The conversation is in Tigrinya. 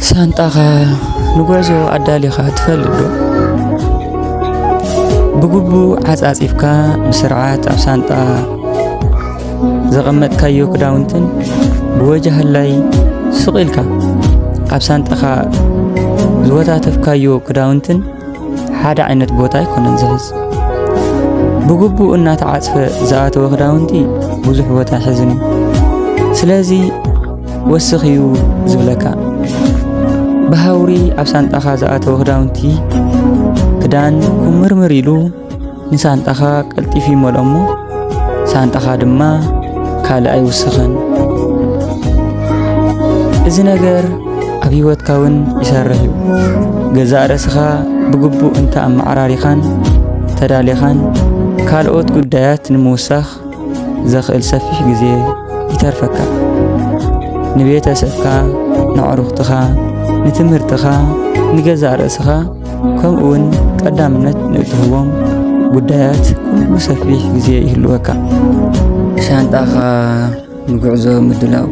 ሳንጣኻ ንጉዕዞ ኣዳሊኻ ትፈልጥ ዶ? ብግቡእ ዓጻጺፍካ ብስርዓት ኣብ ሳንጣ ዘቐመጥካዮ ክዳውንትን ብወጃህላይ ስቕ ኢልካ ኣብ ሳንጣኻ ዝወታተፍካዮ ክዳውንትን ሓደ ዓይነት ቦታ ኣይኮነን ዝሕዝ። ብግቡእ እናተዓጽፈ ዝኣተወ ክዳውንቲ ብዙሕ ቦታ ይሕዝን እዩ። ስለዚ ወስኽ እዩ ዝብለካ። ብሃውሪ ኣብ ሳንጣኻ ዝኣተወ ክዳን ኩምርምር ኢሉ ንሳንጣኻ ቀልጢፉ ይመልኦ እሞ ሳንጣኻ ድማ ካልእ ኣይውስኽን። እዚ ነገር ኣብ ህይወትካ እውን ይሰርሕ እዩ። ገዛእ ርእስኻ ብግቡእ እንተ ኣመዓራሪኻን ተዳሊኻን ካልኦት ጉዳያት ንምውሳኽ ዘኽእል ሰፊሕ ግዜ ይተርፈካ። ንቤተሰብካ፣ ንዕሩኽትኻ፣ ንትምህርትኻ፣ ንገዛእ ርእስኻ ከምኡውን ቀዳምነት ንእትህቦም ጉዳያት ኩሉ ሰፊሕ ግዜ ይህልወካ። ሻንጣኻ ንጉዕዞ ምድላው